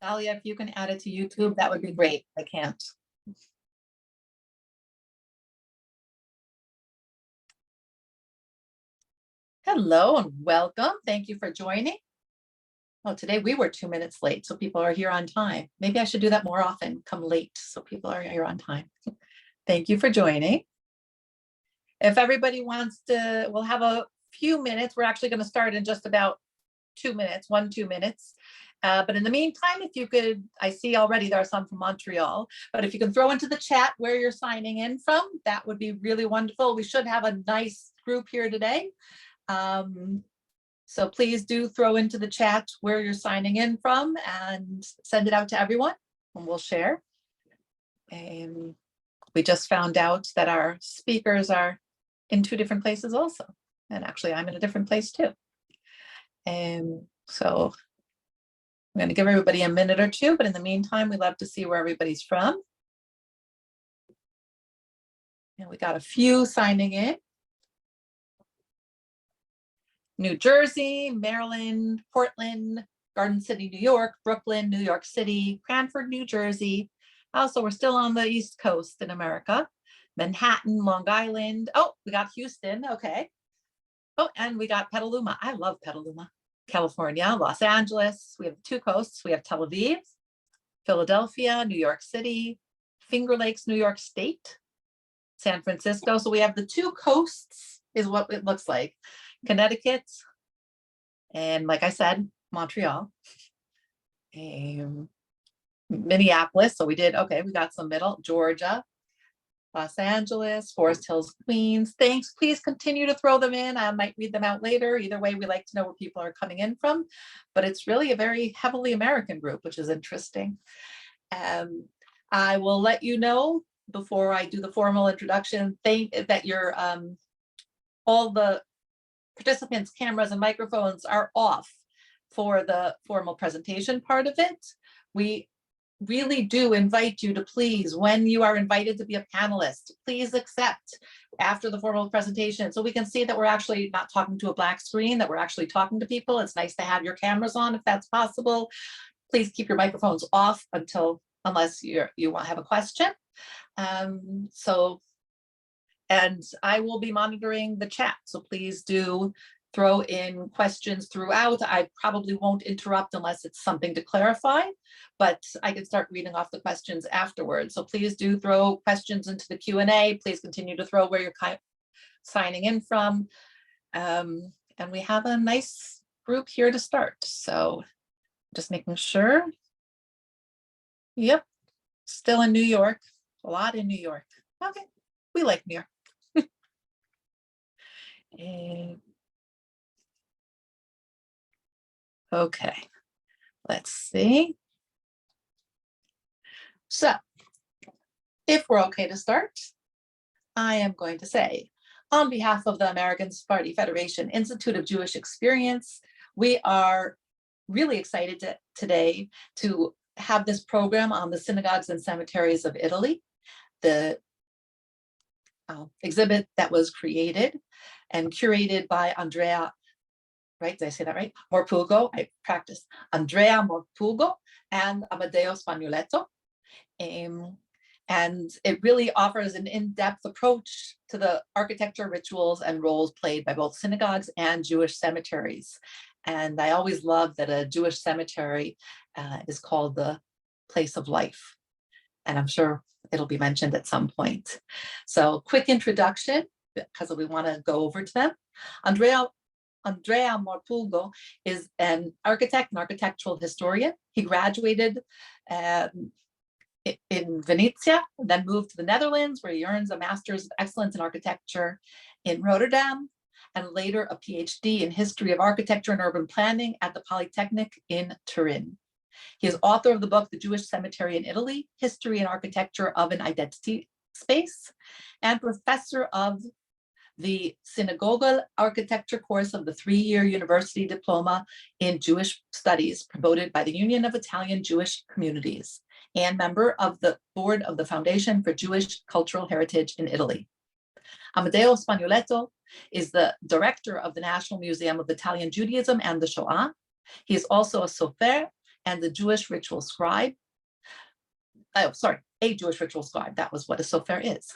Alia, if you can add it to YouTube, that would be great. I can't. Hello and welcome. Thank you for joining. Oh, today we were 2 minutes late, so people are here on time. Maybe I should do that more often, come late, so people are here on time. Thank you for joining. If everybody wants to, we'll have a few minutes. We're actually going to start in just about 2 minutes, 2 minutes. But in the meantime, if you could, I see already there are some from Montreal, but if you can throw into the chat where you're signing in from, that would be really wonderful. We should have a nice group here today. So please do throw into the chat where you're signing in from and send it out to everyone and we'll share. And we just found out that our speakers are in 2 different places also. And actually I'm in a different place too. And so I'm going to give everybody a minute or 2, but in the meantime, we love to see where everybody's from. And we got a few signing in. New Jersey, Maryland, Portland, Garden City, New York, Brooklyn, New York City, Cranford, New Jersey. Also, we're still on the East Coast in America. Manhattan, Long Island. Oh, we got Houston. Okay. Oh, and we got Petaluma. I love Petaluma. California, Los Angeles. We have 2 coasts. We have Tel Aviv, Philadelphia, New York City, Finger Lakes, New York State, San Francisco. So we have the 2 coasts is what it looks like. Connecticut, and like I said, Montreal, Minneapolis. So we did, okay, we got some middle, Georgia, Los Angeles, Forest Hills, Queens. Thanks. Please continue to throw them in. I might read them out later. Either way, we like to know where people are coming in from, but it's really a very heavily American group, which is interesting. I will let you know before I do the formal introduction that your all the participants' cameras and microphones are off for the formal presentation part of it. We really do invite you to please, when you are invited to be a panelist, please accept after the formal presentation so we can see that we're actually not talking to a black screen, that we're actually talking to people. It's nice to have your cameras on if that's possible. Please keep your microphones off unless you want to have a question. And I will be monitoring the chat, so please do throw in questions throughout. I probably won't interrupt unless it's something to clarify, but I can start reading off the questions afterwards. So please do throw questions into the Q&A. Please continue to throw where you're signing in from. And we have a nice group here to start. So just making sure. Yep, still in New York, a lot in New York. Okay, we like New York. Okay, let's see. So if we're okay to start, I am going to say, on behalf of the American Sephardi Federation Institute of Jewish Experience, we are really excited today to have this program on the synagogues and cemeteries of Italy. The exhibit that was created and curated by Andrea, right? Did I say that right? Morpurgo, I practiced. Andrea Morpurgo and Amedeo Spagnoletto. And it really offers an in-depth approach to the architecture, rituals, and roles played by both synagogues and Jewish cemeteries. And I always love that a Jewish cemetery is called the place of life. And I'm sure it'll be mentioned at some point. So quick introduction, because we want to go over to them. Andrea Morpurgo is an architect and architectural historian. He graduated in Venezia, then moved to the Netherlands, where he earns a Master's of Excellence in Architecture in Rotterdam, and later a PhD in History of Architecture and Urban Planning at the Polytechnic in Turin. He is author of the book, The Jewish Cemetery in Italy, History and Architecture of an Identity Space, and professor of the Synagogal Architecture course of the 3-year university diploma in Jewish Studies, promoted by the Union of Italian Jewish Communities, and member of the board of the Foundation for Jewish Cultural Heritage in Italy. Amedeo Spagnoletto is the director of the National Museum of Italian Judaism and the Shoah. He is also a sofer and the Jewish ritual scribe. Oh, sorry, a Jewish ritual scribe. That was what a sofer is.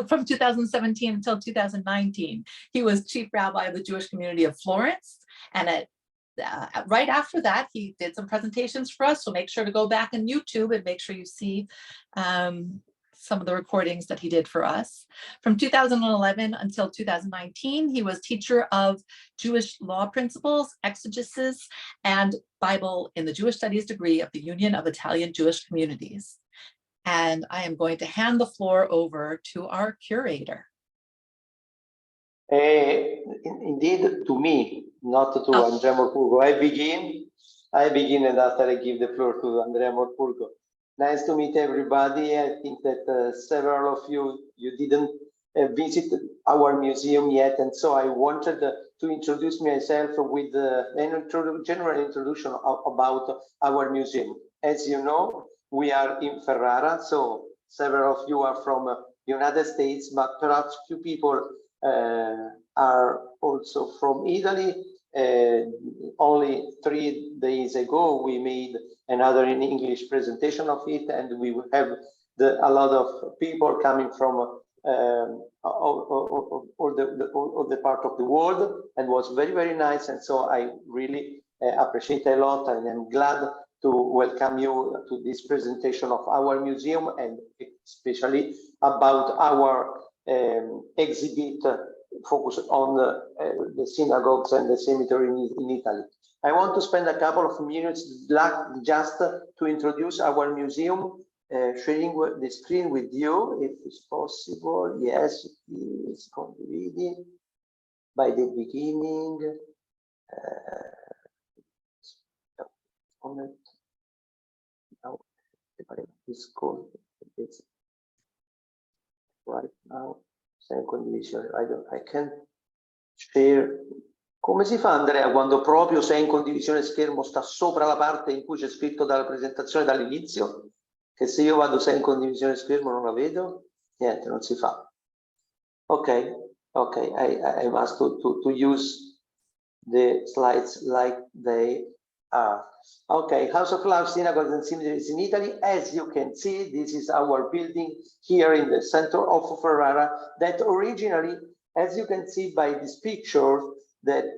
From 2017 until 2019, he was chief rabbi of the Jewish community of Florence. And right after that, he did some presentations for us. So make sure to go back on YouTube and make sure you see some of the recordings that he did for us. From 2011 until 2019, he was teacher of Jewish law principles, exegesis, and Bible in the Jewish Studies degree of the Union of Italian Jewish Communities. And I am going to hand the floor over to our curator. Indeed, to me, not to Andrea Morpurgo. I begin, and after I give the floor to Andrea Morpurgo. Nice to meet everybody. I think that several of you didn't visit our museum yet, and so I wanted to introduce myself with a general introduction about our museum. As you know, we are in Ferrara, so several of you are from United States, but perhaps few people are also from Italy. Only 3 days ago, we made another in English presentation of it, and we have a lot of people coming from all the part of the world, and was very, very nice. And so I really appreciate a lot, and I'm glad to welcome you to this presentation of our museum, and especially about our exhibit focused on the synagogues and the cemetery in Italy. I want to spend a couple of minutes just to introduce our museum, sharing the screen with you, if it's possible. Yes, it's convenient by the beginning. Now, it's called. It's right now. Same condition. I can share. Come si fa, Andrea, quando proprio sei in condivisione schermo sta sopra la parte in cui c'è scritto dalla presentazione dall'inizio? Che se io vado sei in condivisione schermo non la vedo? Niente, non si fa. Ok, I must to use the slides like they are. Okay, House of Love, Synagogues and Cemeteries in Italy. As you can see, this is our building here in the center of Ferrara that originally, as you can see by this picture that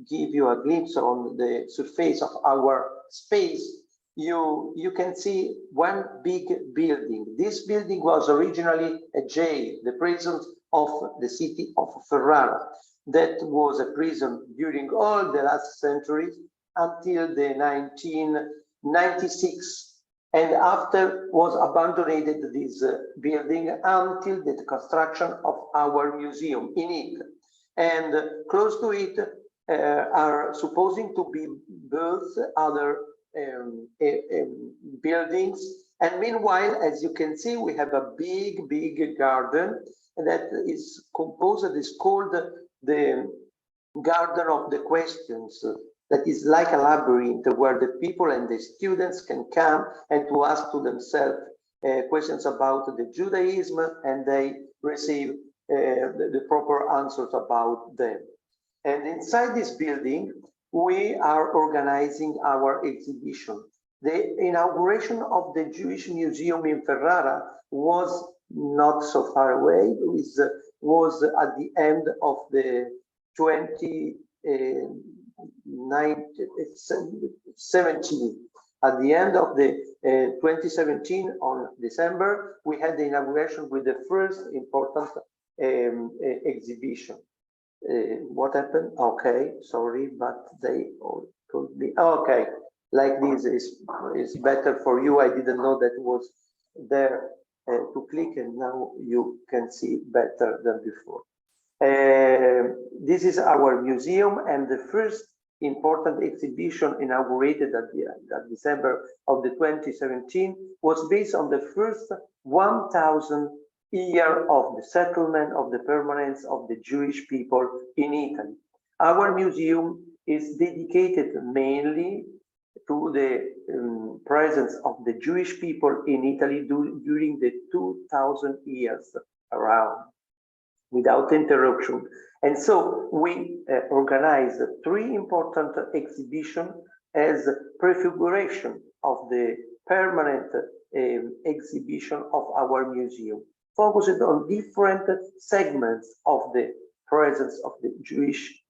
give you a glimpse on the surface of our space, you can see one big building. This building was originally a jail, the prison of the city of Ferrara. That was a prison during all the last centuries until the 1996, and after was abandoned this building until the construction of our museum in it. And close to it are supposing to be built other buildings. And meanwhile, as you can see, we have a big garden that is composed, is called the Garden of the Questions. That is like a labyrinth where the people and the students can come and to ask to themselves questions about the Judaism, and they receive the proper answers about them. And inside this building, we are organizing our exhibition. The inauguration of the Jewish Museum in Ferrara was not so far away. It was at the end of the 2017. At the end of the 2017, on December, we had the inauguration with the first important exhibition. What happened? Okay, sorry, but they all told me. Okay, like this is better for you. I didn't know that was there to click, and now you can see better than before. This is our museum, and the first important exhibition inaugurated at December of the 2017 was based on the first 1,000 year of the settlement of the permanence of the Jewish people in Italy. Our museum is dedicated mainly to the presence of the Jewish people in Italy during the 2,000 years around, without interruption. And so we organized 3 important exhibitions as prefiguration of the permanent exhibition of our museum, focused on different segments of the presence of the Jewish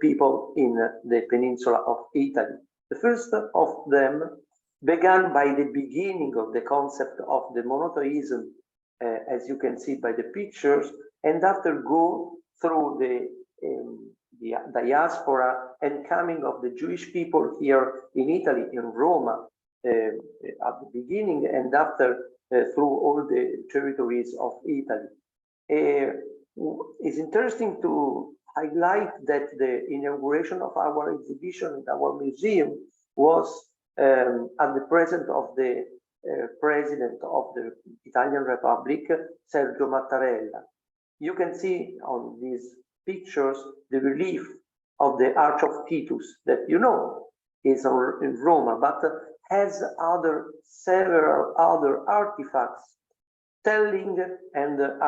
people in the peninsula of Italy. The first of them began by the beginning of the concept of the monotheism, as you can see by the pictures, and after go through the diaspora and coming of the Jewish people here in Italy, in Roma, at the beginning, and after through all the territories of Italy. It's interesting to highlight that the inauguration of our exhibition and our museum was at the presence of the President of the Italian Republic, Sergio Mattarella. You can see on these pictures the relief of the Arch of Titus that you know is in Roma, but has several other artifacts telling and that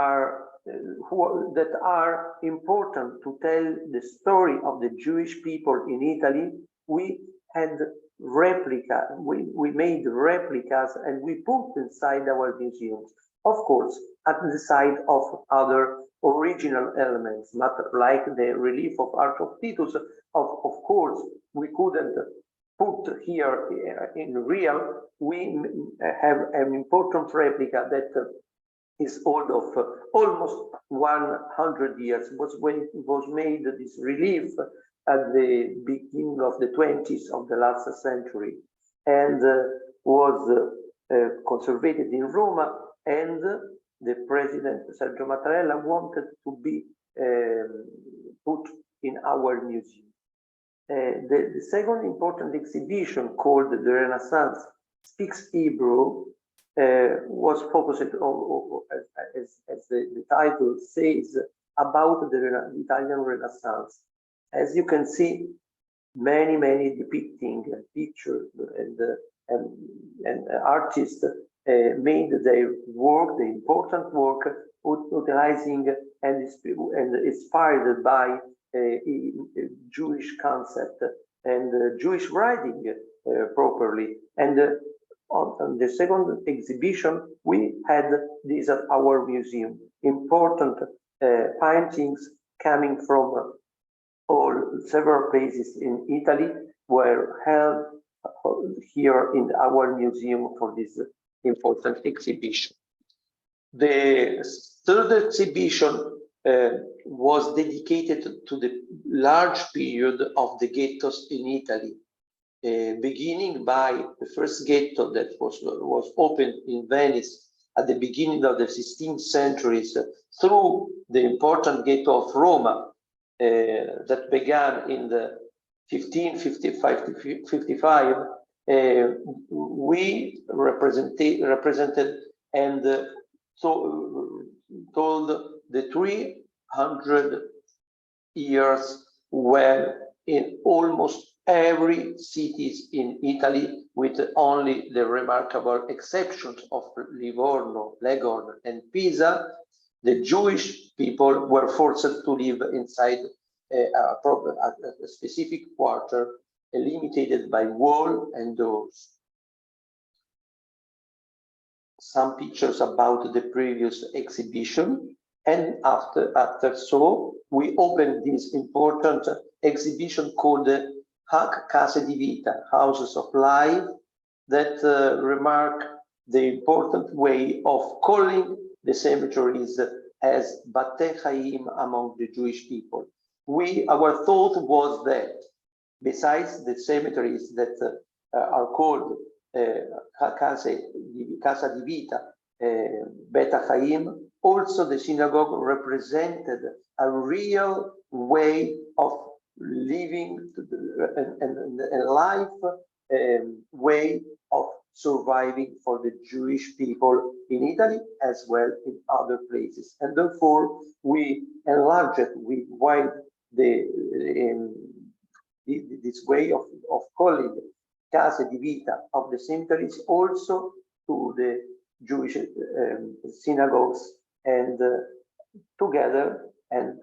are important to tell the story of the Jewish people in Italy. We had we made replicas and we put inside our museums, of course, at the side of other original elements, not like the relief of Arch of Titus. Of course, we couldn't put here in real. We have an important replica that is old of almost 100 years. Was made this relief at the beginning of the 20s of the last century, and was conserved in Roma, and the President Sergio Mattarella wanted to be put in our museum. The second important exhibition, called The Renaissance Speaks Hebrew, was focused on, as the title says, about the Italian Renaissance. As you can see, many depicting pictures and artists made their work, the important work, utilizing and inspired by a Jewish concept and Jewish writing properly. And on the second exhibition, we had this at our museum. Important paintings coming from several places in Italy were held here in our museum for this important exhibition. The third exhibition was dedicated to the large period of the ghettos in Italy, beginning by the first ghetto that was opened in Venice at the beginning of the 16th centuries, through the important ghetto of Roma that began in the 1555. We represented and told the 300 years when in almost every cities in Italy, with only the remarkable exceptions of Livorno, Leghorn, and Pisa, the Jewish people were forced to live inside a specific quarter, limited by wall and doors. Some pictures about the previous exhibition, and after so we opened this important exhibition called Case di Vita, Houses of Life, that remark the important way of calling the cemeteries as Bate Chaim among the Jewish people. Our thought was that besides the cemeteries that are called Casa di Vita, Beta Chaim, also the synagogue represented a real way of living and a life way of surviving for the Jewish people in Italy as well in other places. And therefore we enlarged, we widened this way of calling Case di Vita of the cemeteries also to the Jewish synagogues, and together, and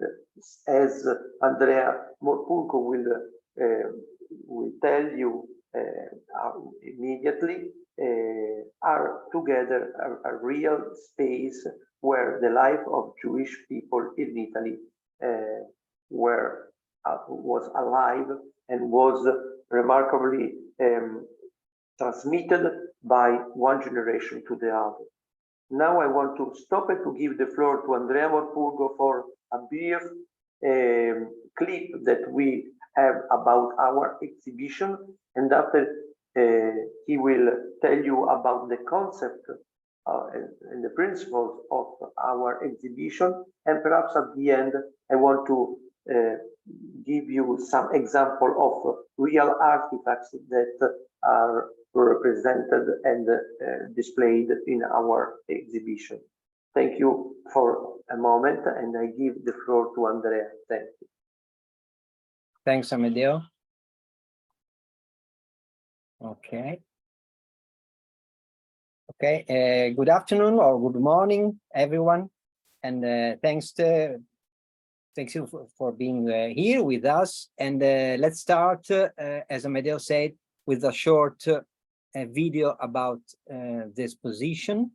as Andrea Morpurgo will will tell you immediately, are together a real space where the life of Jewish people in Italy was alive and was remarkably transmitted by one generation to the other. Now I want to stop and to give the floor to Andrea Morpurgo for a brief clip that we have about our exhibition, and after he will tell you about the concept and the principles of our exhibition, and perhaps at the end I want to give you some example of real artifacts that are represented and displayed in our exhibition. Thank you for a moment, and I give the floor to Andrea. Thank you. Thanks, Amedeo. Okay. Okay, good afternoon or good morning, everyone. And thank you for being here with us. And let's start, as Amedeo said, with a short video about this position.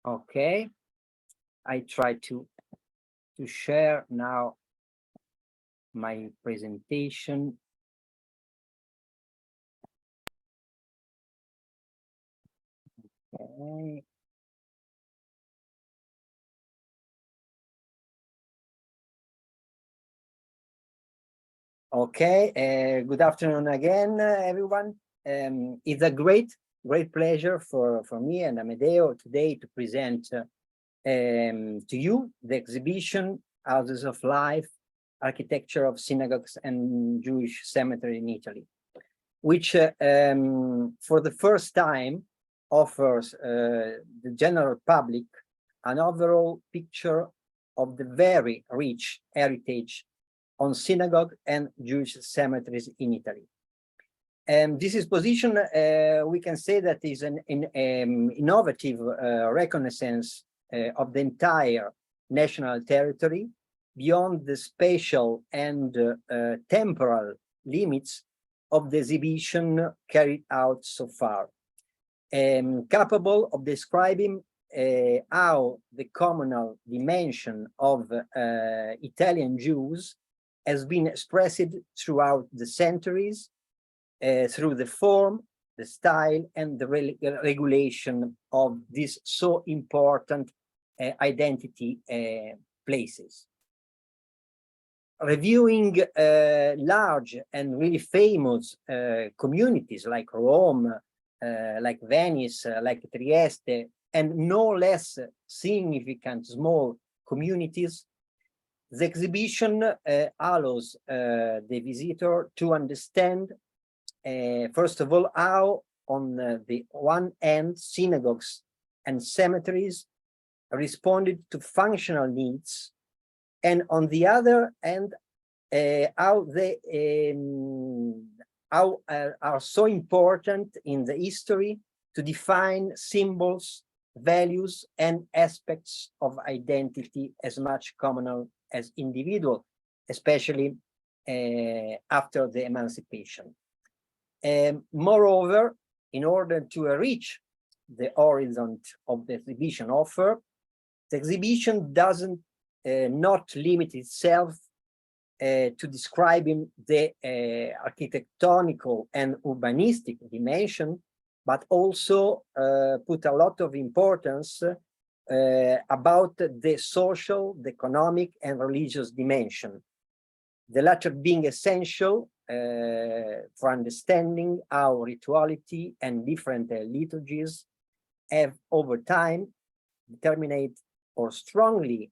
Okay, I try to share now my presentation. Okay. Okay, good afternoon again, everyone. It's a great pleasure for me and Amedeo today to present to you the exhibition Houses of Life, Architecture of Synagogues and Jewish Cemetery in Italy, which for the first time offers the general public an overall picture of the very rich heritage on synagogue and Jewish cemeteries in Italy. And this exposition, we can say that is an innovative reconnaissance of the entire national territory beyond the spatial and temporal limits of the exhibition carried out so far, capable of describing how the communal dimension of Italian Jews has been expressed throughout the centuries through the form, the style, and the regulation of these so important identity places. Reviewing large and really famous communities like Rome, like Venice, like Trieste, and no less significant small communities, the exhibition allows the visitor to understand, first of all, how on the one hand, synagogues and cemeteries responded to functional needs, and on the other hand, how they are so important in the history to define symbols, values, and aspects of identity as much communal as individual, especially after the emancipation. Moreover, in order to reach the horizon of the exhibition offer, the exhibition doesn't not limit itself to describing the architectonical and urbanistic dimension, but also put a lot of importance about the social, the economic, and religious dimension. The latter being essential for understanding how rituality and different liturgies have over time determined or strongly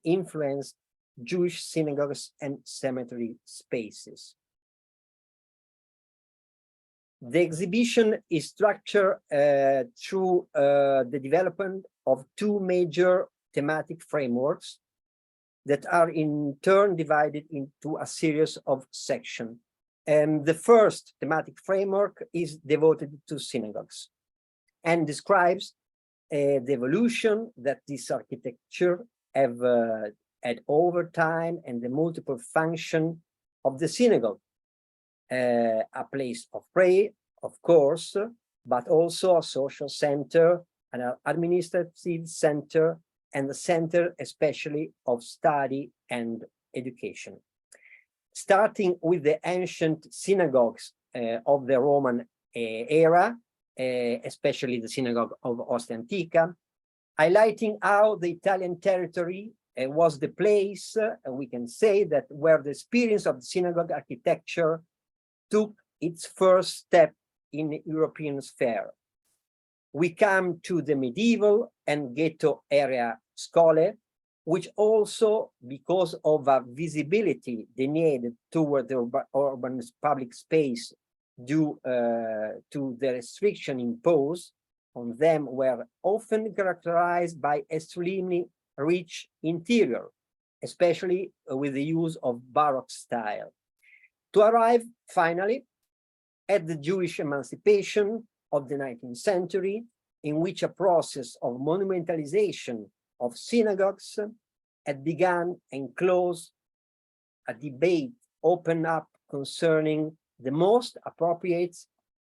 influenced Jewish synagogues and cemetery spaces. The exhibition is structured through the development of two major thematic frameworks that are in turn divided into a series of sections. And the first thematic framework is devoted to synagogues and describes the evolution that this architecture have had over time and the multiple function of the synagogue, a place of prayer, of course, but also a social center, an administrative center, and a center especially of study and education. Starting with the ancient synagogues of the Roman era, especially the synagogue of Ostia Antica, highlighting how the Italian territory was the place, we can say, that where the experience of the synagogue architecture took its first step in the European sphere. We come to the medieval and ghetto area schole, which also, because of a visibility they needed toward the urban public space due to the restriction imposed on them, were often characterized by extremely rich interior, especially with the use of Baroque style. To arrive finally at the Jewish emancipation of the 19th century, in which a process of monumentalization of synagogues had begun and closed, a debate opened up concerning the most appropriate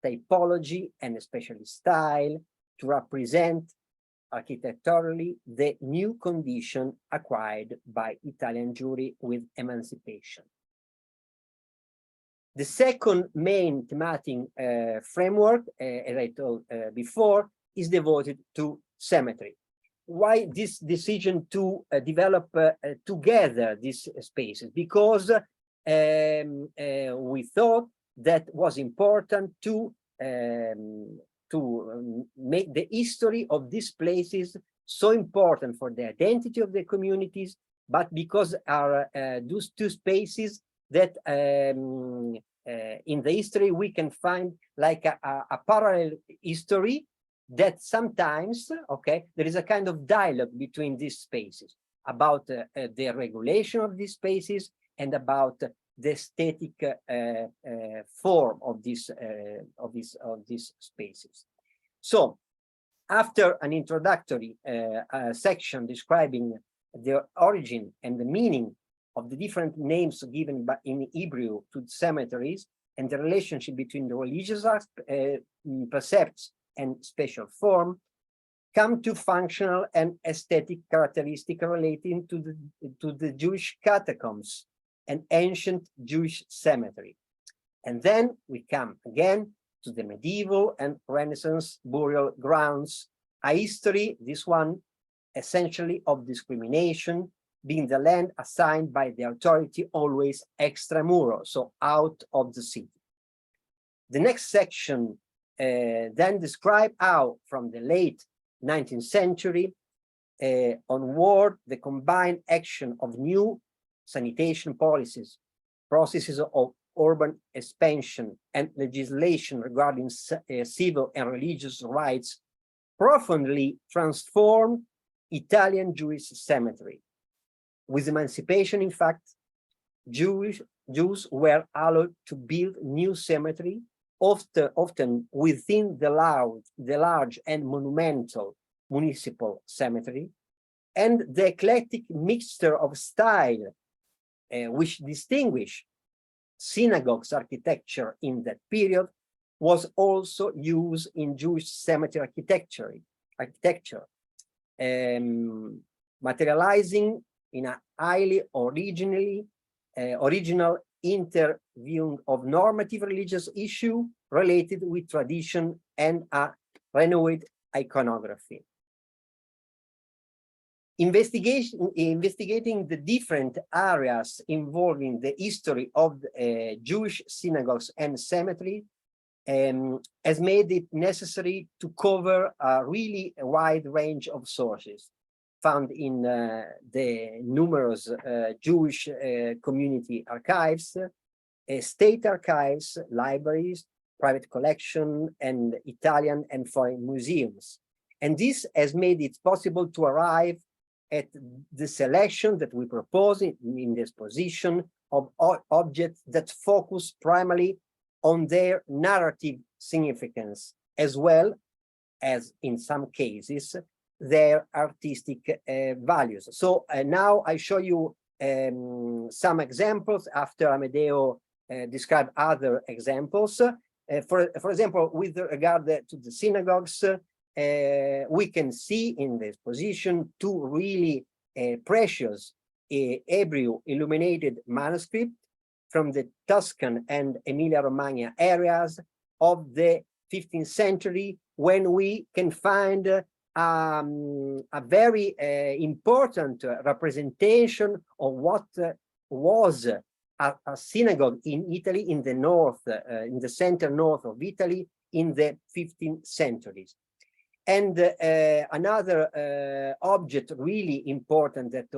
typology and especially style to represent architecturally the new condition acquired by Italian Jewry with emancipation. The second main thematic framework, as I told before, is devoted to cemetery. Why this decision to develop together these spaces? Because we thought that was important to make the history of these places so important for the identity of the communities, but because are those two spaces that in the history we can find like a parallel history that sometimes, okay, there is a kind of dialogue between these spaces about the regulation of these spaces and about the aesthetic form of these spaces. So, after an introductory section describing the origin and the meaning of the different names given in Hebrew to cemeteries and the relationship between the religious precepts and spatial form, come to functional and aesthetic characteristics relating to the Jewish catacombs, an ancient Jewish cemetery. And then we come again to the medieval and Renaissance burial grounds, a history, this one, essentially of discrimination, being the land assigned by the authority always extramuros, so out of the city. The next section then describe how, from the late 19th century onward, the combined action of new sanitation policies, processes of urban expansion, and legislation regarding civil and religious rights profoundly transformed Italian Jewish cemetery. With emancipation, in fact, Jews were allowed to build new cemetery, often within the large and monumental municipal cemetery, and the eclectic mixture of style which distinguished synagogues architecture in that period was also used in Jewish cemetery architecture, materializing in a highly original interviewing of normative religious issue related with tradition and a renewed iconography. Investigating the different areas involving the history of Jewish synagogues and cemetery has made it necessary to cover a really wide range of sources found in the numerous Jewish community archives, state archives, libraries, private collection, and Italian and foreign museums. And this has made it possible to arrive at the selection that we propose in this exposition of objects that focus primarily on their narrative significance, as well as, in some cases, their artistic values. So now I show you some examples after Amedeo described other examples. For example, with regard to the synagogues, we can see in this position two really precious Hebrew illuminated manuscripts from the Tuscan and Emilia-Romagna areas of the 15th century, when we can find a very important representation of what was a synagogue in Italy, in the north, in the center north of Italy in the 15th centuries. And another object really important that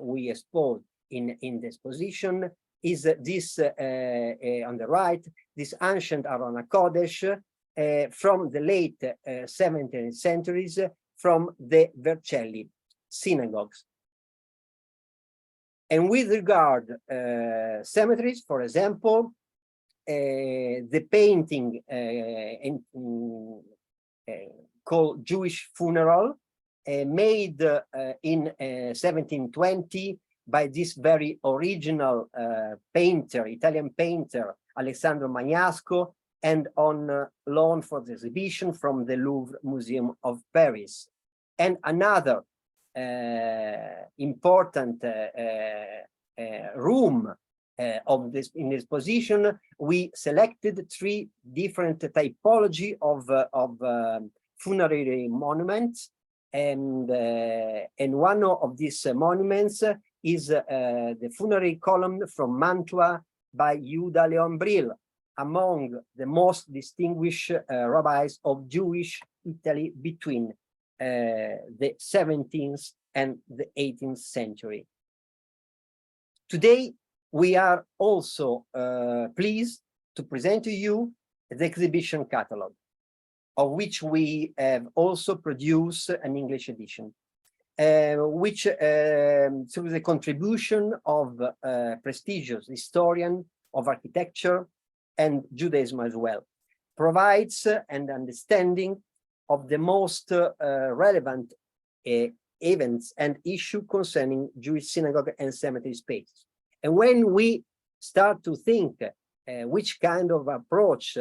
we expose in this position is this on the right, this ancient Aron ha-Qodesh from the late 17th centuries from the Vercelli Synagogues. And with regard cemeteries, for example, the painting called Jewish Funeral, made in 1720 by this very original painter, Italian painter, Alessandro Magnasco, and on loan for the exhibition from the Louvre Museum of Paris. And another important room of this, in this position, we selected three different typology of funerary monuments, and one of these monuments is the funerary column from Mantua by Judah Leon Brill, among the most distinguished rabbis of Jewish Italy between the 17th and the 18th century. Today, we are also pleased to present to you the exhibition catalog, of which we have also produced an English edition, which through the contribution of prestigious historian of architecture and Judaism as well, provides an understanding of the most relevant events and issues concerning Jewish synagogue and cemetery spaces. And when we start to think which kind of approach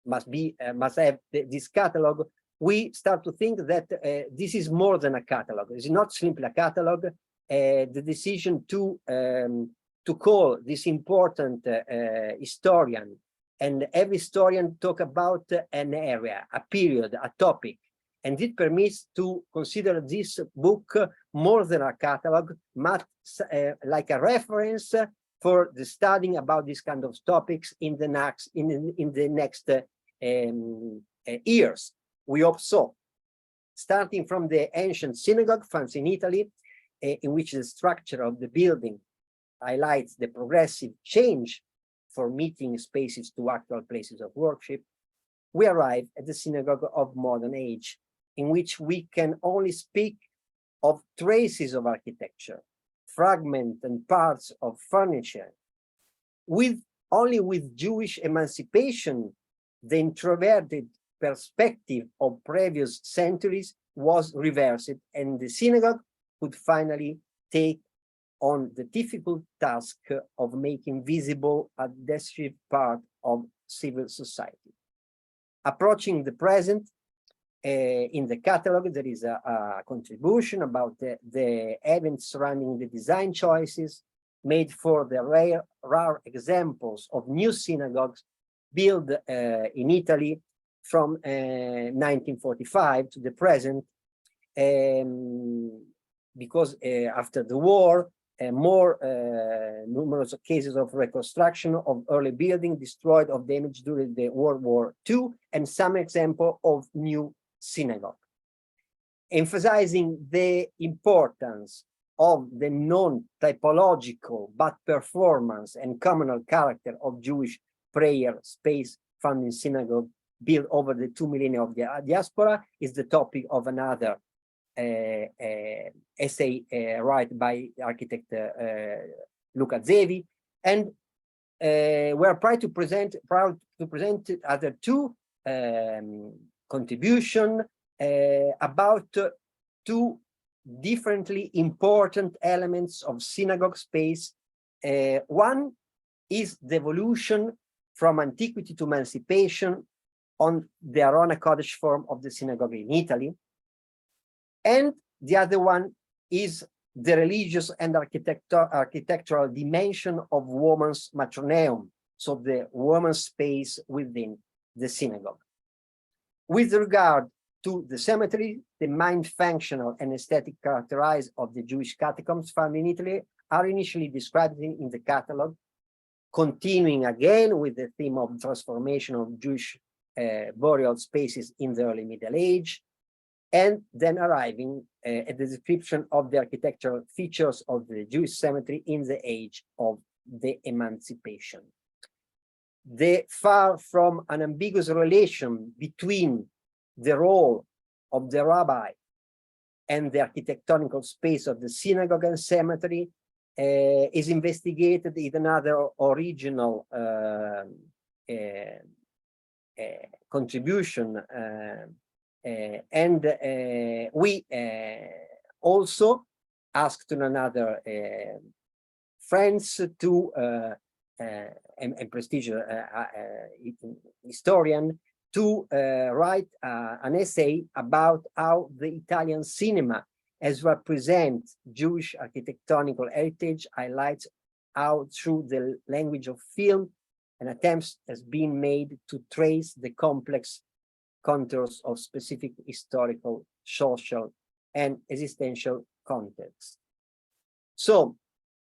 must have this catalog, we start to think that this is more than a catalog. It's not simply a catalog. The decision to call this important historian, and every historian talk about an area, a period, a topic, and it permits to consider this book more than a catalog, but like a reference for the studying about this kind of topics in the next years. We hope so. Starting from the ancient synagogue, France in Italy, in which the structure of the building highlights the progressive change for meeting spaces to actual places of worship, we arrive at the synagogue of modern age, in which we can only speak of traces of architecture, fragments and parts of furniture. Only with Jewish emancipation, the introverted perspective of previous centuries was reversed, and the synagogue could finally take on the difficult task of making visible a decisive part of civil society. Approaching the present, in the catalog, there is a contribution about the events surrounding the design choices made for the rare examples of new synagogues built in Italy from 1945 to the present, because after the war, more numerous cases of reconstruction of early building destroyed or damaged during the World War II, and some example of new synagogue. Emphasizing the importance of the non-typological but performance and communal character of Jewish prayer space found in synagogue built over the 2 millennia of the diaspora is the topic of another essay written by architect Luca Zevi, and we're proud to present other two contribution about two differently important elements of synagogue space. One is the evolution from antiquity to emancipation on the Aron ha-Qodesh form of the synagogue in Italy. And the other one is the religious and architectural dimension of woman's matroneum, so the woman's space within the synagogue. With regard to the cemetery, the main functional and aesthetic characteristics of the Jewish catacombs found in Italy are initially described in the catalog, continuing again with the theme of transformation of Jewish burial spaces in the early Middle Age, and then arriving at the description of the architectural features of the Jewish cemetery in the age of the emancipation. The far from an ambiguous relation between the role of the rabbi and the architectonic space of the synagogue and cemetery is investigated in another original contribution, and we also asked another friends to and prestigious historian to write an essay about how the Italian cinema as represent Jewish architectonic heritage highlights how through the language of film an attempt has been made to trace the complex contours of specific historical, social, and existential contexts. So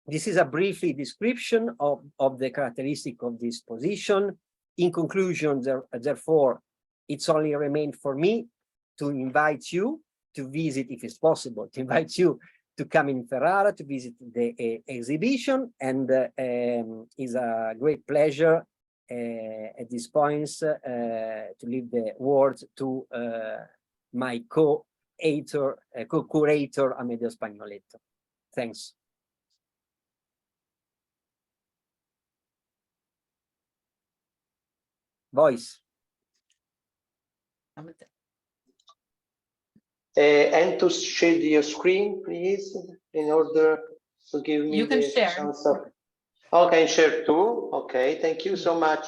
this is a brief description of the characteristic of this position. In conclusion, therefore, it's only remained for me to invite you to visit, if it's possible, to invite you to come in Ferrara to visit the exhibition, and it's a great pleasure at this point to leave the word to my co-curator, Amedeo Spagnoletto. Thanks. Voice. And to share your screen, please, in order to give me the chance of... Okay, share too. Okay, thank you so much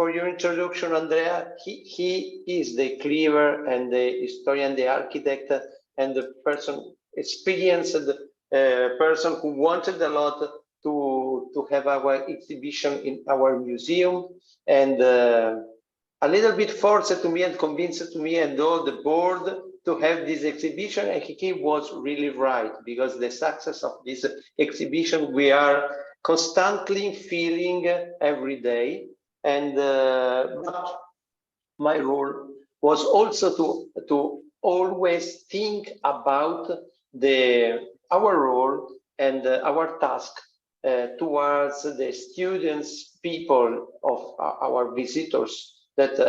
for your introduction, Andrea. He is the cleaver and the historian, the architect, and the person, experienced person who wanted a lot to have our exhibition in our museum, and a little bit forced to me and convinced to me and all the board to have this exhibition, and he was really right, because the success of this exhibition we are constantly feeling every day. And but my role was also to always think about our role and our task towards the students, people of our visitors. That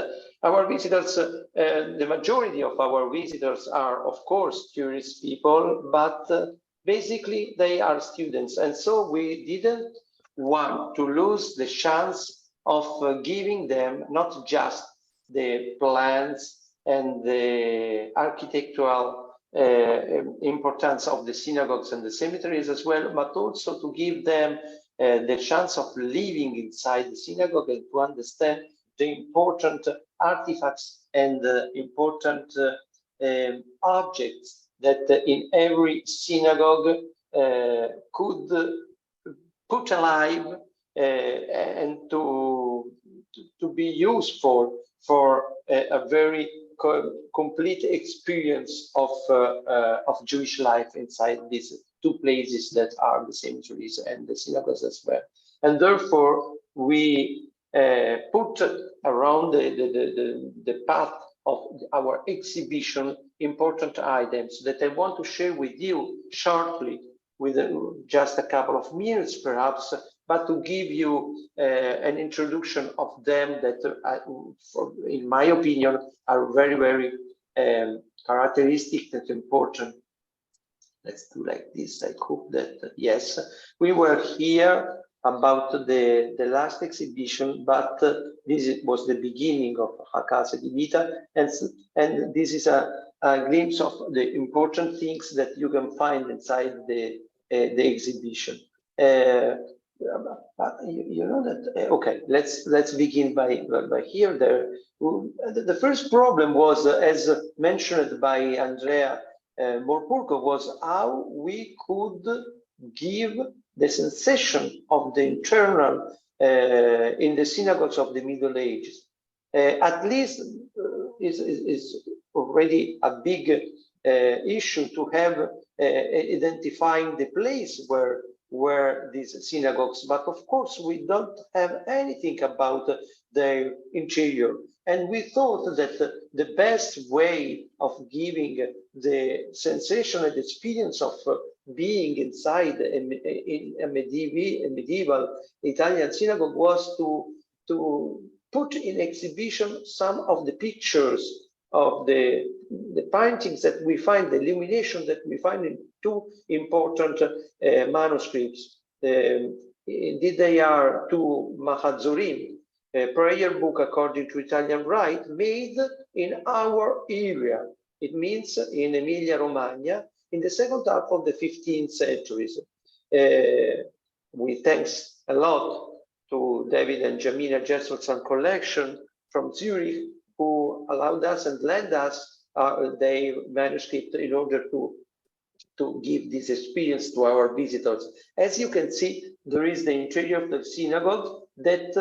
our visitors, the majority of our visitors are, of course, curious people, but basically they are students. And so we didn't want to lose the chance of giving them not just the plans and the architectural importance of the synagogues and the cemeteries as well, but also to give them the chance of living inside the synagogue and to understand the important artifacts and important objects that in every synagogue could put alive and to be useful for a very complete experience of Jewish life inside these two places that are the cemeteries and the synagogues as well. And therefore, we put around the path of our exhibition important items that I want to share with you shortly, with just a couple of minutes perhaps, but to give you an introduction of them that, in my opinion, are very, very characteristic and important. Let's do like this. I hope that, yes, we were here about the last exhibition, but this was the beginning of Casa di Vita, and this is a glimpse of the important things that you can find inside the exhibition. You know that, okay, let's begin by here. The first problem was, as mentioned by Andrea Morpurgo, was how we could give the sensation of the internal in the synagogues of the Middle Ages. At least is already a big issue to have identifying the place where these synagogues, but of course we don't have anything about their interior. And we thought that the best way of giving the sensation and experience of being inside a medieval Italian synagogue was to put in exhibition some of the pictures of the paintings that we find, the illumination that we find in two important manuscripts. Indeed, they are two Mahazzorim, a prayer book according to Italian rite, made in our area. It means in Emilia-Romagna, in the second half of the 15th centuries. We thanks a lot to David and Jamina Jesselson collection from Zurich, who allowed us and lent us their manuscript in order to give this experience to our visitors. As you can see, there is the interior of the synagogue that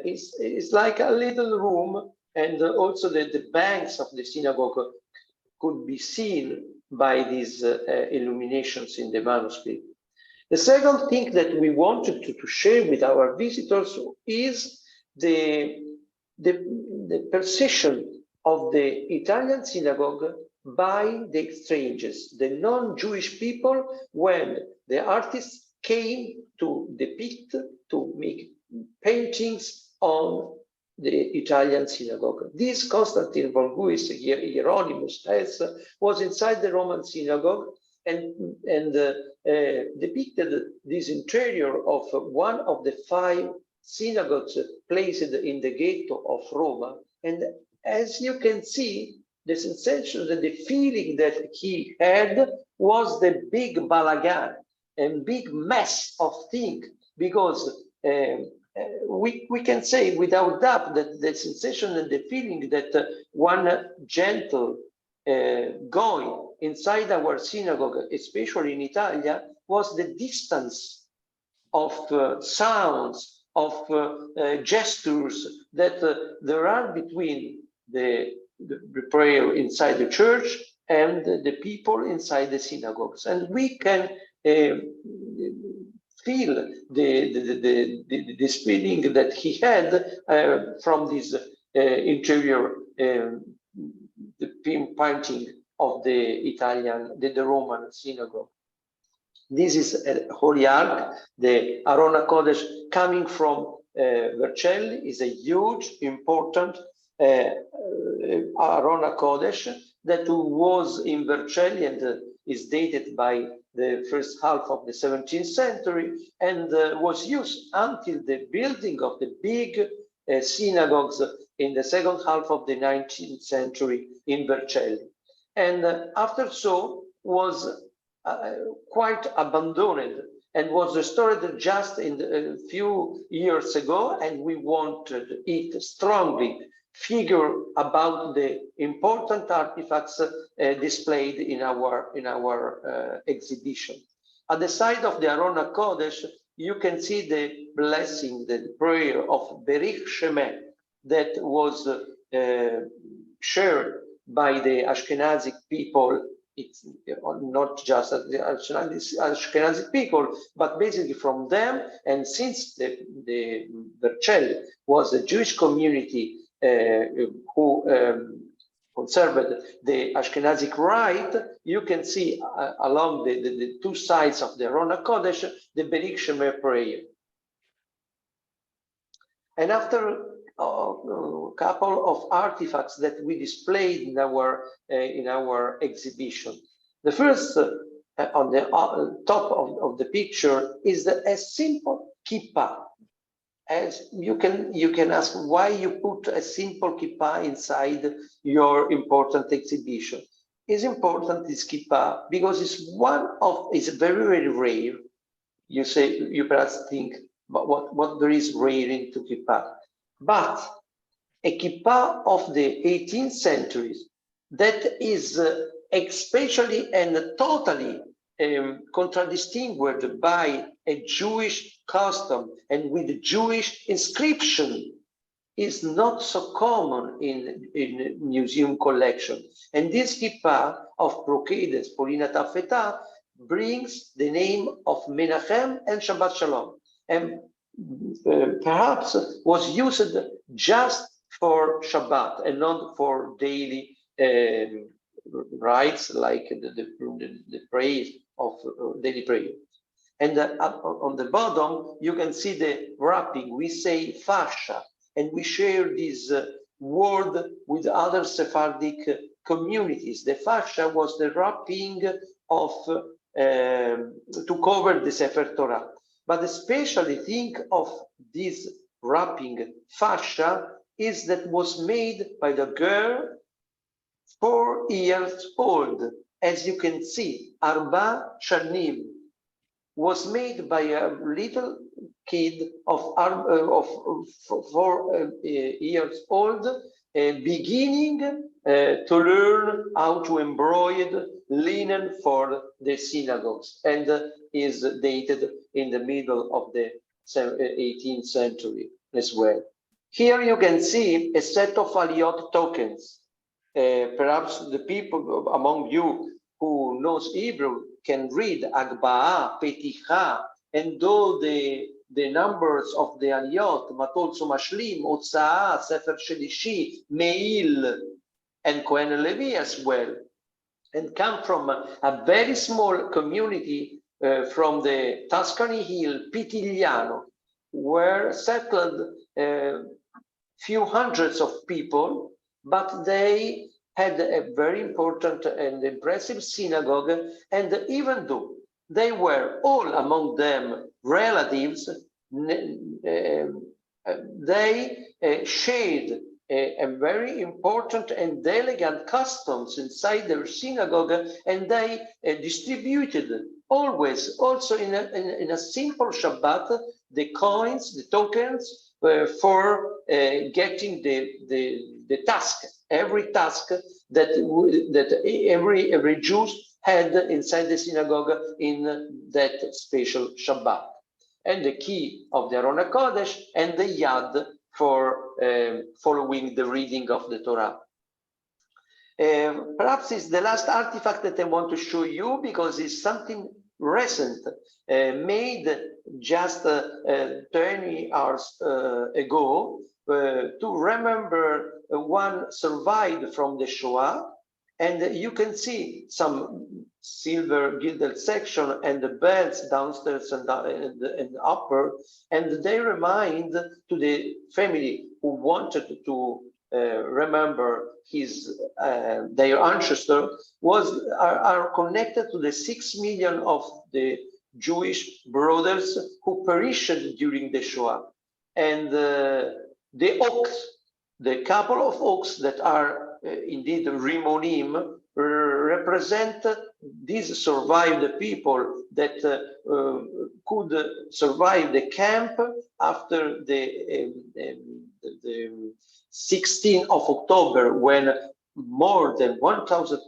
is like a little room, and also the banks of the synagogue could be seen by these illuminations in the manuscript. The second thing that we wanted to share with our visitors is the perception of the Italian synagogue by the exchanges, the non-Jewish people, when the artists came to depict, to make paintings on the Italian synagogue. This Constantine von Guis, Hieronymus Hess, was inside the Roman synagogue and depicted this interior of one of the 5 synagogues placed in the ghetto of Roma. And as you can see, the sensation, the feeling that he had was the big balagan and big mess of things, because we can say without doubt that the sensation and the feeling that one gentle going inside our synagogue, especially in Italia, was the distance of sounds, of gestures that there are between the prayer inside the church and the people inside the synagogues. And we can feel this feeling that he had from this interior the painting of the Italian, the Roman synagogue. This is a holy ark, the Aron ha-Qodesh, coming from Vercelli, is a huge, important Aron ha-Qodesh that was in Vercelli and is dated by the first half of the 17th century and was used until the building of the big synagogues in the second half of the 19th century in Vercelli. And after so was quite abandoned and was restored just in a few years ago, and we wanted it strongly figure about the important artifacts displayed in our exhibition. At the side of the Aron ha-Qodesh, you can see the blessing, the prayer of Berich Shemeh that was shared by the Ashkenazi people. It's not just the Ashkenazi people, but basically from them. And since the Vercelli was a Jewish community who conserved the Ashkenazic rite, you can see along the two sides of the Aron ha-Qodesh the Berich Shemeh prayer. And after a couple of artifacts that we displayed in our exhibition, the first on the top of the picture is a simple kippah. As you can ask why you put a simple kippah inside your important exhibition. It's important, this kippah, because it's very, very rare. You perhaps think, but what there is rare into kippah? But a kippah of the 18th century that is especially and totally contradistinguished by a Jewish custom and with Jewish inscription is not so common in museum collection. And this kippah of brocaded Polina taffeta brings the name of Menachem and Shabbat Shalom, and perhaps was used just for Shabbat and not for daily rites like the praise of daily prayer. And on the bottom, you can see the wrapping. We say fascia, and we share this word with other Sephardic communities. The fascia was the wrapping of to cover the Sefer Torah. But especially think of this wrapping fascia is that was made by the girl 4 years old. As you can see, Arba Shanim was made by a little kid of 4 years old, beginning to learn how to embroider linen for the synagogues, and is dated in the middle of the 18th century as well. Here you can see a set of Aliyot tokens. Perhaps the people among you who knows Hebrew can read Agbaa, Peticha, and all the numbers of the Aliyot, but also Mashlim, Otzaa, Sefer Shelishi, Meil, and Cohen Levi as well, and come from a very small community from the Tuscany Hill, Pitigliano, where settled few hundreds of people, but they had a very important and impressive synagogue, and even though they were all among them relatives, they shared a very important and elegant customs inside their synagogue, and they distributed always, also in a simple Shabbat, the coins, the tokens, for getting the task, every task that every Jew had inside the synagogue in that special Shabbat, and the key of the Aron ha-Qodesh and the yad for following the reading of the Torah. Perhaps it's the last artifact that I want to show you, because it's something recent, made just 20 hours ago, to remember one survived from the Shoah. And you can see some silver gilded section and the bells downstairs and upper, and they remind to the family who wanted to remember their ancestor are connected to the 6 million of the Jewish brothers who perished during the Shoah. And the oaks, the couple of oaks that are indeed rimonim, represent these survived people that could survive the camp after the 16th of October, when more than 1,000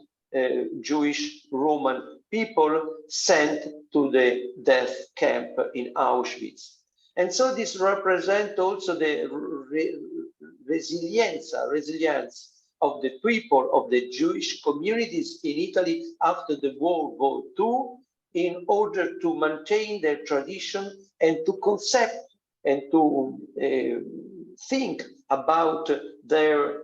Jewish Roman people sent to the death camp in Auschwitz. And so this represents also the resilience of the people of the Jewish communities in Italy after the World War II, in order to maintain their tradition and to concept and to think about their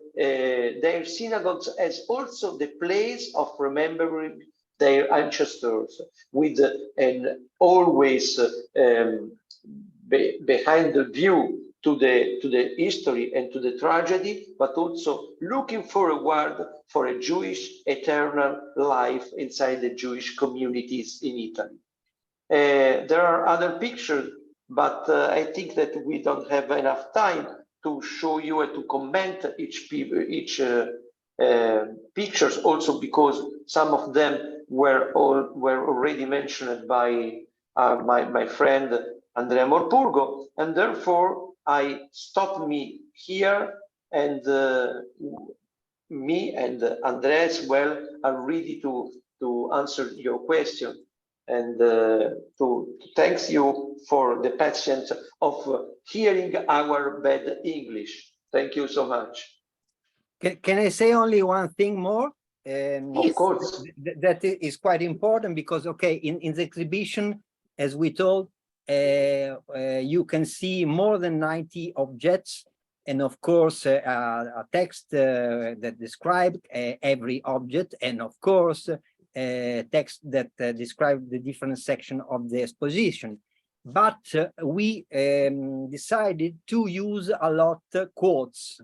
synagogues as also the place of remembering their ancestors, with an always behind the view to the history and to the tragedy, but also looking forward for a Jewish eternal life inside the Jewish communities in Italy. There are other pictures, but I think that we don't have enough time to show you and to comment each pictures, also because some of them were already mentioned by my friend Andrea Morpurgo, and therefore I stop me here, and me and Andrea as well are ready to answer your question, and to thank you for the patience of hearing our bad English. Thank you so much. Can I say only one thing more? Of course. That is quite important, because, okay, in the exhibition, as we told, you can see more than 90 objects, and of course a text that describes every object, and of course text that describe the different section of the exposition. But we decided to use a lot quotes,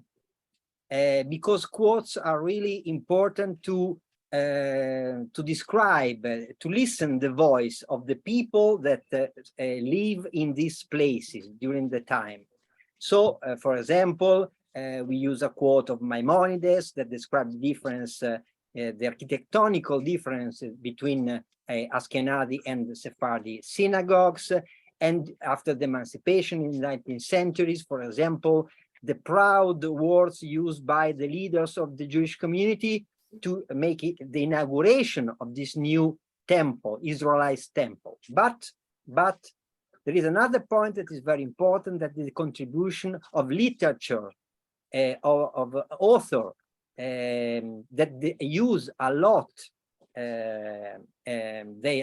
because quotes are really important to describe, to listen the voice of the people that live in these places during the time. So, for example, we use a quote of Maimonides that describes the difference, the architectonical difference between Ashkenazi and Sephardi synagogues. And after the emancipation in the 19th centuries, for example, the proud words used by the leaders of the Jewish community to make it the inauguration of this new temple, Israelite temple. But there is another point that is very important, that is the contribution of literature, of author, that they use a lot their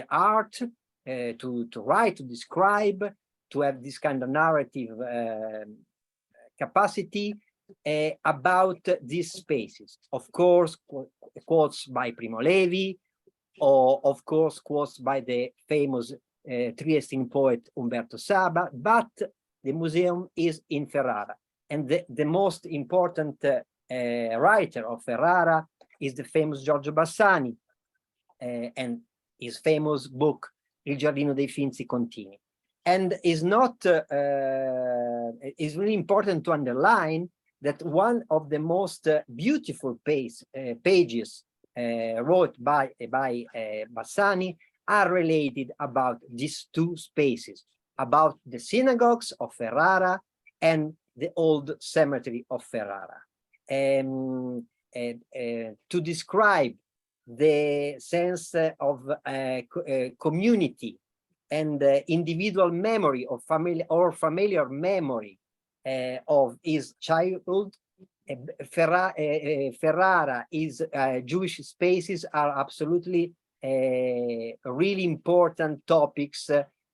art to write, to describe, to have this kind of narrative capacity about these spaces. Of course, quotes by Primo Levi, or of course quotes by the famous Triestine poet Umberto Saba, but the museum is in Ferrara, and the most important writer of Ferrara is the famous Giorgio Bassani, and his famous book Il Giardino dei Finzi Contini. And is really important to underline that one of the most beautiful pages wrote by Bassani are related about these two spaces. about the synagogues of Ferrara and the old cemetery of Ferrara. To describe the sense of community and individual memory of family or familiar memory of his childhood, Ferrara is Jewish spaces are absolutely really important topics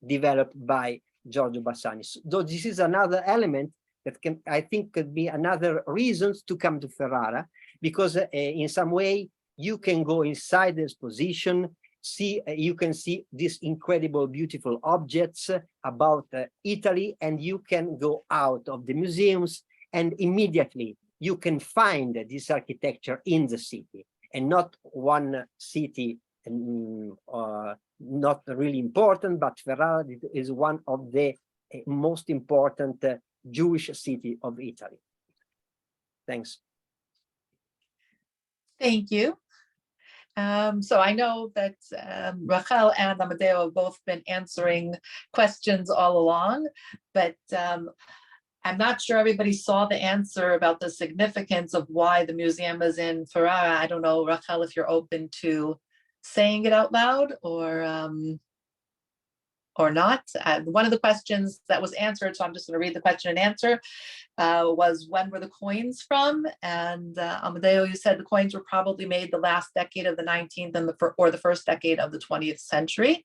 developed by Giorgio Bassani. So this is another element that I think could be another reasons to come to Ferrara, because in some way you can go inside the exposition, you can see these incredible, beautiful objects about Italy, and you can go out of the museums and immediately you can find this architecture in the city, and not one city, not really important, but Ferrara is one of the most important Jewish city of Italy. Thanks. Thank you. So I know that Rachel and Amedeo have both been answering questions all along, but I'm not sure everybody saw the answer about the significance of why the museum is in Ferrara. I don't know, Rachel, if you're open to saying it out loud or not. One of the questions that was answered, so I'm just going to read the question and answer, was when were the coins from? And Amedeo, you said the coins were probably made the last decade of the 19th and or the first decade of the 20th century.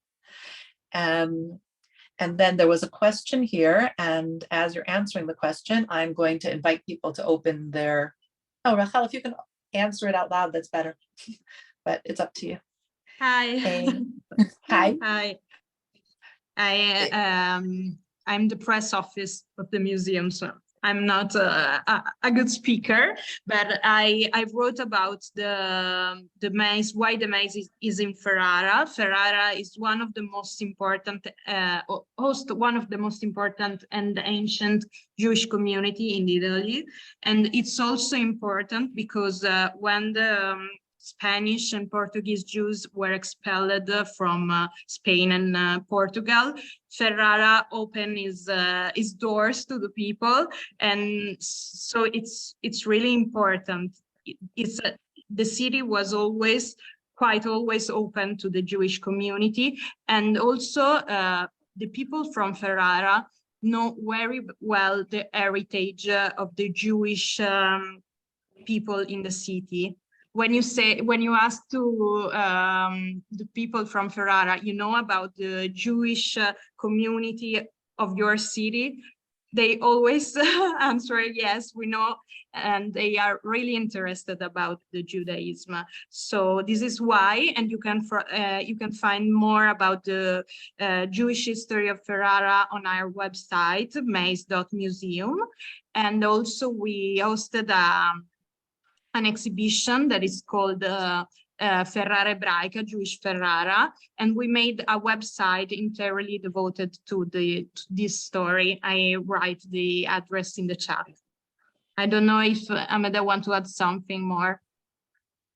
And then there was a question here, and as you're answering the question, I'm going to invite people to open their, oh, Rachel, if you can answer it out loud, that's better, but it's up to you. Hi. Hi. Hi. I'm the press office of the museum, so I'm not a good speaker, but I wrote about the MEIS, why the MEIS is in Ferrara. Ferrara is one of the most important, one of the most important and ancient Jewish community in Italy. And it's also important because when the Spanish and Portuguese Jews were expelled from Spain and Portugal, Ferrara opened his doors to the people, and so it's really important. The city was always open to the Jewish community, and also the people from Ferrara know very well the heritage of the Jewish people in the city. When you ask to the people from Ferrara, you know about the Jewish community of your city, they always answer, yes, we know, and they are really interested about the Judaism. So this is why, and you can find more about the Jewish history of Ferrara on our website, MEIS.museum. And also we hosted an exhibition that is called Ferrara Ebraica, Jewish Ferrara, and we made a website entirely devoted to this story. I write the address in the chat. I don't know if Amedeo want to add something more.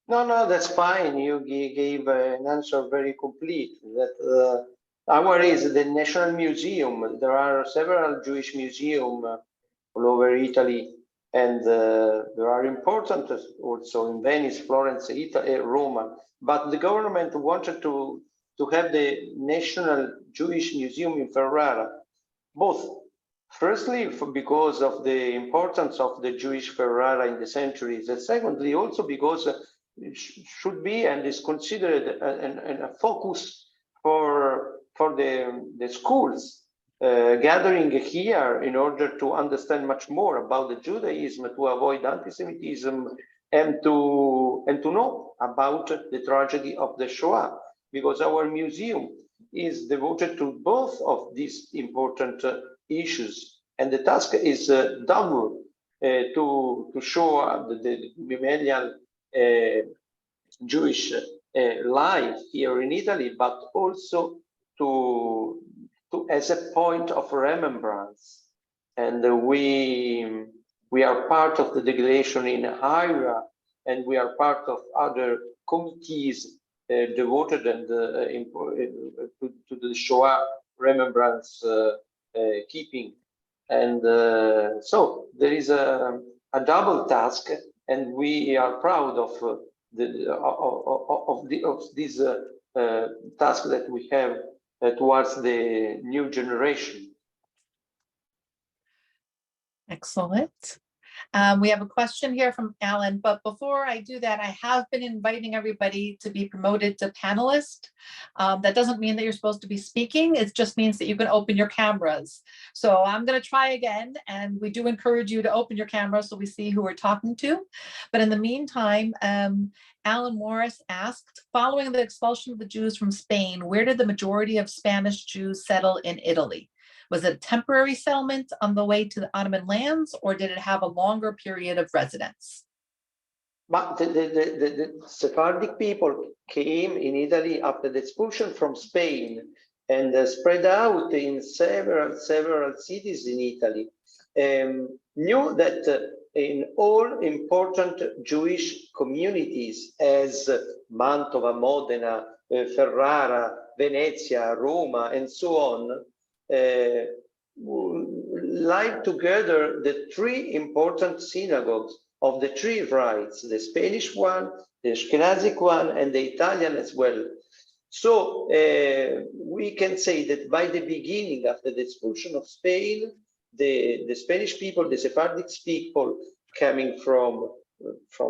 No, that's fine. You gave an answer very complete. That our is the National Museum. There are several Jewish museums all over Italy. And there are important also in Venice, Florence, Italy, Rome. But the government wanted to have the National Jewish Museum in Ferrara, both. Firstly, because of the importance of the Jewish Ferrara in the centuries, and secondly, also because it should be and is considered a focus for the schools. Gathering here in order to understand much more about the Judaism, to avoid anti-Semitism, and to know about the tragedy of the Shoah, because our museum is devoted to both of these important issues, and the task is double to show the mammalian Jewish life here in Italy, but also as a point of remembrance. And we are part of the delegation in Hira, and we are part of other committees devoted and to the Shoah remembrance keeping. And so there is a double task, and we are proud of this task that we have towards the new generation. Excellent. We have a question here from Alan, but before I do that, I have been inviting everybody to be promoted to panelist. That doesn't mean that you're supposed to be speaking. It just means that you can open your cameras. So I'm going to try again, and we do encourage you to open your camera so we see who we're talking to. But in the meantime, Alan Morris asked, following the expulsion of the Jews from Spain, where did the majority of Spanish Jews settle in Italy? Was it a temporary settlement on the way to the Ottoman lands, or did it have a longer period of residence? But the Sephardic people came in Italy after the expulsion from Spain and spread out in several cities in Italy. Knew that in all important Jewish communities as Mantova, Modena, Ferrara, Venezia, Roma, and so on, live together the three important synagogues of the three rites, the Spanish one, the Ashkenazic one, and the Italian as well. So we can say that by the beginning, after the expulsion of Spain, the Spanish people, the Sephardic people coming from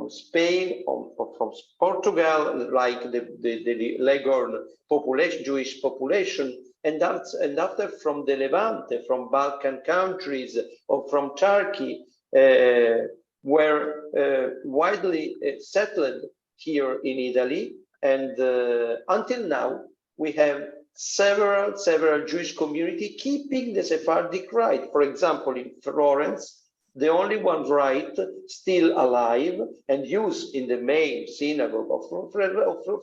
Spain, from Portugal, like the Leghorn population, Jewish population, and after from the Levante, from Balkan countries, or from Turkey, were widely settled here in Italy. And until now, we have several Jewish communities keeping the Sephardic rite. For example, in Florence, the only one rite still alive and used in the main synagogue of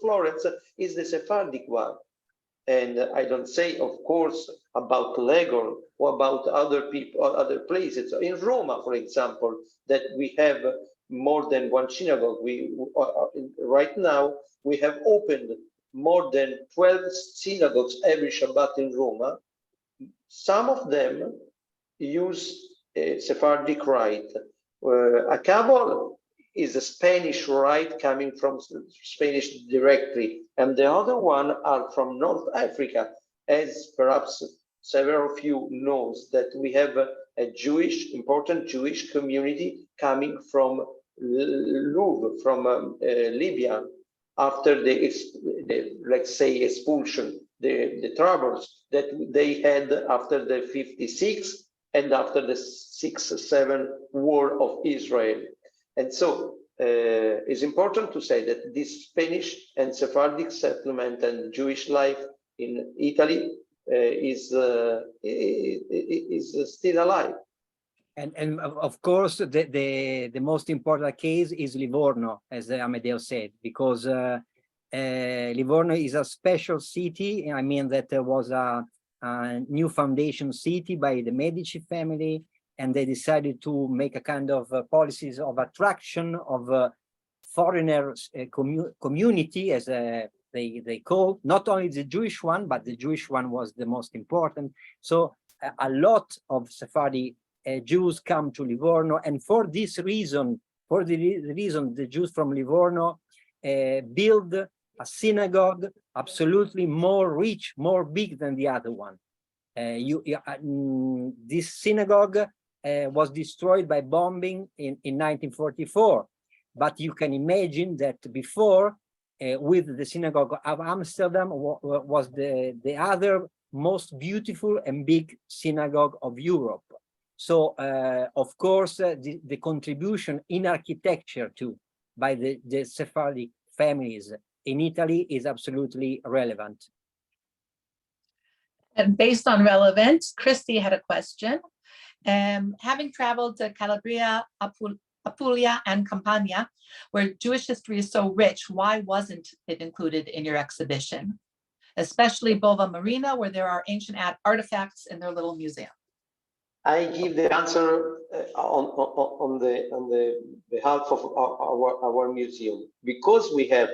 Florence is the Sephardic one. And I don't say, of course, about Leghorn or about other people, other places. In Roma, for example, that we have more than one synagogue. Right now, we have opened more than 12 synagogues every Shabbat in Roma. Some of them use a Sephardic rite. A couple is a Spanish rite coming from Spanish directly, and the other one are from North Africa, as perhaps several of you knows that we have a important Jewish community coming from Louvre, from Libya, after the let's say expulsion, the troubles that they had after the 56 and after the 6-7 war of Israel. And so it's important to say that this Spanish and Sephardic settlement and Jewish life in Italy is still alive. And of course, the most important case is Livorno, as Amedeo said, because Livorno is a special city. I mean, that there was a new foundation city by the Medici family, and they decided to make a kind of policies of attraction of foreigners community, as they call, not only the Jewish one, but the Jewish one was the most important. So a lot of Sephardi Jews come to Livorno, and for this reason, the Jews from Livorno build a synagogue absolutely more rich, more big than the other one. This synagogue was destroyed by bombing in 1944, but you can imagine that before, with the synagogue of Amsterdam was the other most beautiful and big synagogue of Europe. So, of course, the contribution in architecture too by the Sephardic families in Italy is absolutely relevant. And based on relevance, Christy had a question. Having traveled to Calabria, Apulia, and Campania, where Jewish history is so rich, why wasn't it included in your exhibition? Especially Bova Marina, where there are ancient artifacts in their little museum. I give the answer on the behalf of our museum, because we have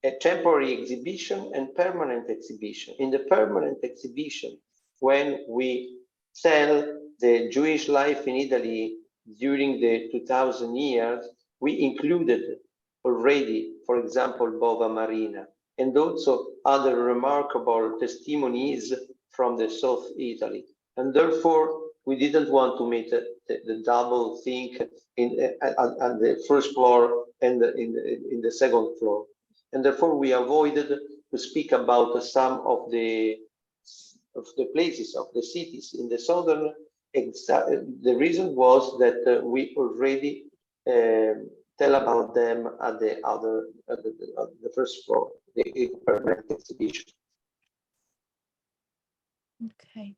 a temporary exhibition and permanent exhibition. In the permanent exhibition, when we tell the Jewish life in Italy during the 2000 years, we included already, for example, Bova Marina, and also other remarkable testimonies from the South Italy. And therefore, we didn't want to make the double thing on the first floor and in the second floor. And therefore, we avoided to speak about some of the places, of the cities in the southern. The reason was that we already tell about them at the first floor, the permanent exhibition. Okay,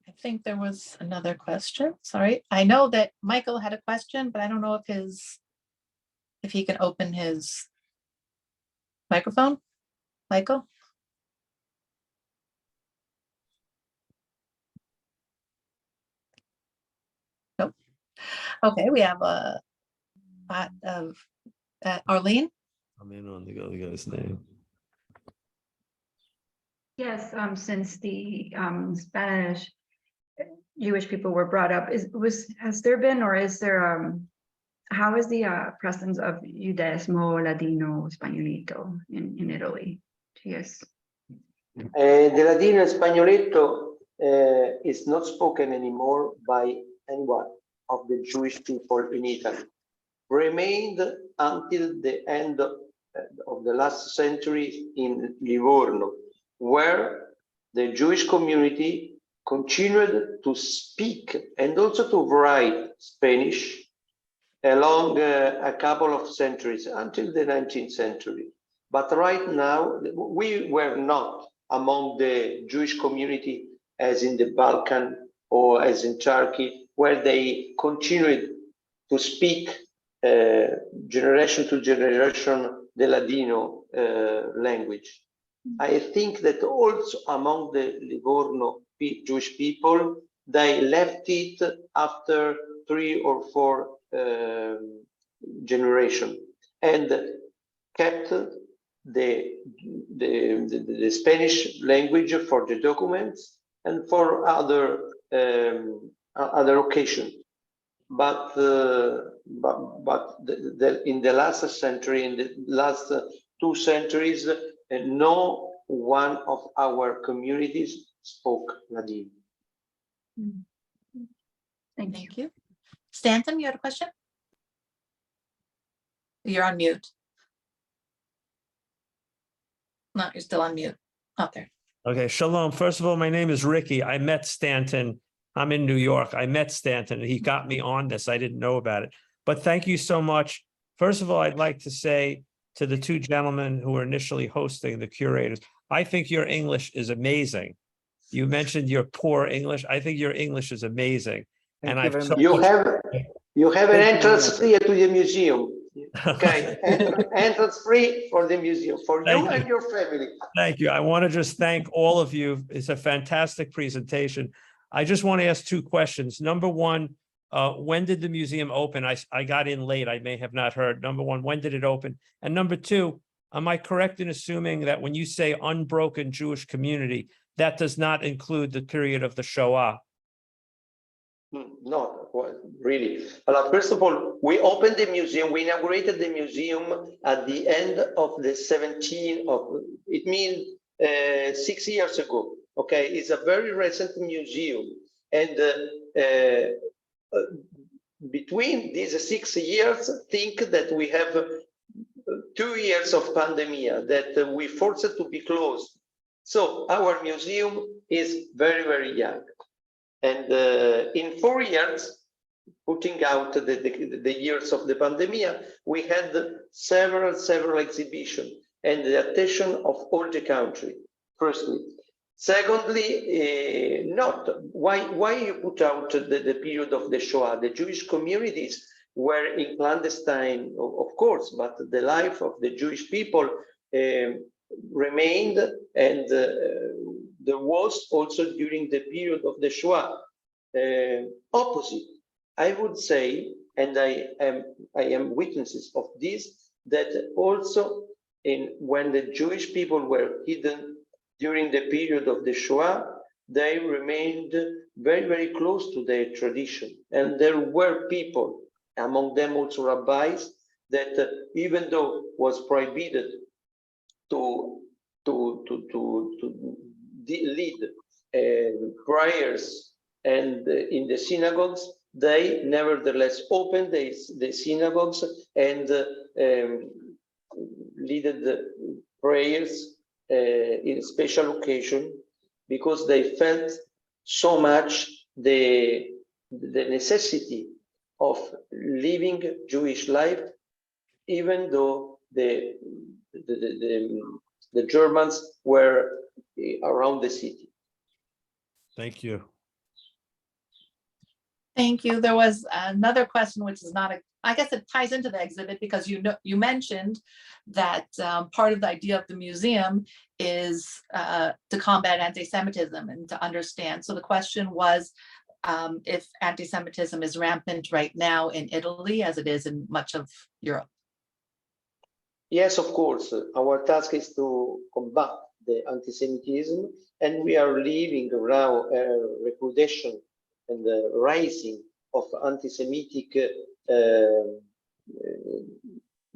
I think there was another question. Sorry, I know that Michael had a question, but I don't know if he can open his microphone. Michael? Nope. Okay, we have a thought of Arlene. I'm in on the guy's name. Yes, since the Spanish Jewish people were brought up, has there been, or is there, how is the presence of Judaismo, Ladino, Spagnoletto in Italy? Yes. The Ladino Spagnoletto is not spoken anymore by anyone of the Jewish people in Italy. Remained until the end of the last century in Livorno, where the Jewish community continued to speak and also to write Spanish along a couple of centuries until the 19th century. But right now, we were not among the Jewish community as in the Balkan or as in Turkey, where they continued to speak generation to generation the Ladino language. I think that also among the Livorno Jewish people, they left it after 3 or 4 generations and kept the Spanish language for the documents and for other occasions. But in the last century, in the last 2 centuries, no one of our communities spoke Ladino. Thank you. Stanton, you had a question? You're on mute. No, you're still on mute. Out there. Okay, shalom. First of all, my name is Ricky. I met Stanton. I'm in New York. I met Stanton and he got me on this. I didn't know about it. But thank you so much. First of all, I'd like to say to the 2 gentlemen who were initially hosting, the curators, I think your English is amazing. You mentioned your poor English. I think your English is amazing. Thank And you very I've much. You have an Thank you entrance very free to the museum. Okay, entrance free for the museum, for you and your family. Thank you. I want to just thank all of you. It's a fantastic presentation. I just want to ask 2 questions. Number one, when did the museum open? I got in late. I may have not heard. Number one, when did it open? And number 2, am I correct in assuming that when you say unbroken Jewish community, that does not include the period of the Shoah? Not really. First of all, we opened the museum, we inaugurated the museum at the end of the 17th of, it means 6 years ago. Okay, it's a very recent museum. And between these 6 years, think that we have 2 years of pandemic that we forced to be closed. So our museum is very, very young. And in 4 years, putting out the years of the pandemic, we had several exhibitions and the attention of all the country, firstly. Secondly, not why you put out the period of the Shoah. The Jewish communities were in clandestine, of course, but the life of the Jewish people remained, and there was also during the period of the Shoah opposite. I would say, and I am witnesses of this, that also when the Jewish people were hidden during the period of the Shoah, they remained very, very close to their tradition. And there were people, among them also rabbis, that even though was prohibited to lead prayers and in the synagogues, they nevertheless opened the synagogues and leaded the prayers in special occasion, because they felt so much the necessity of living Jewish life, even though the Germans were around the city. Thank you. Thank you. There was another question, which is not I guess it ties into the exhibit, because you mentioned that part of the idea of the museum is to combat anti-Semitism and to understand. So the question was if anti-Semitism is rampant right now in Italy, as it is in much of Europe. Yes, of course. Our task is to combat the anti-Semitism, and we are living now a recrudescence and the rising of anti-Semitic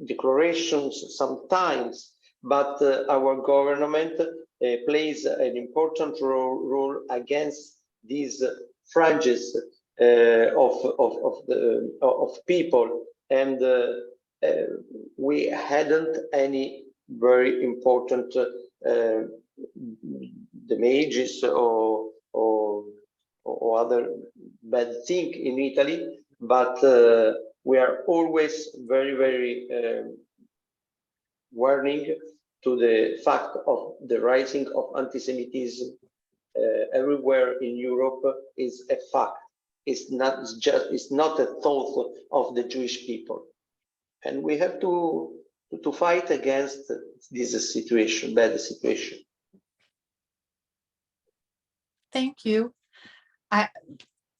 declarations sometimes, but our government plays an important role against these fringes of people, and we hadn't any very important damages or other bad thing in Italy, but we are always very, very warning to the fact of the rising of anti-Semitism everywhere in Europe is a fact. It's not a thought of the Jewish people, and we have to fight against this situation, bad situation. Thank you.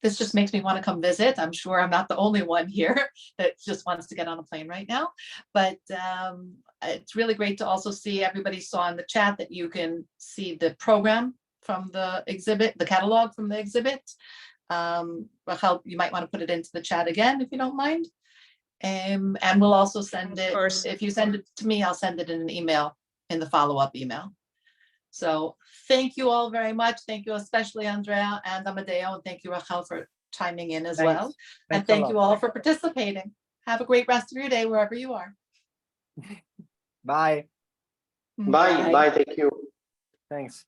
This just makes me want to come visit. I'm sure I'm not the only one here that just wants to get on a plane right now, but it's really great to also see everybody saw in the chat that you can see the program from the exhibit, the catalog from the exhibit. Rachel, you might want to put it into the chat again if you don't mind. And we'll also send it, if you send it to me, I'll send it in an email, in the follow-up email. So thank you all very much. Thank you, especially Andrea and Amedeo, and thank you, Rachel, for chiming in as well. And thank you all for participating. Have a great rest of your day wherever you are. Bye. Bye. Bye. Thank you. Thanks.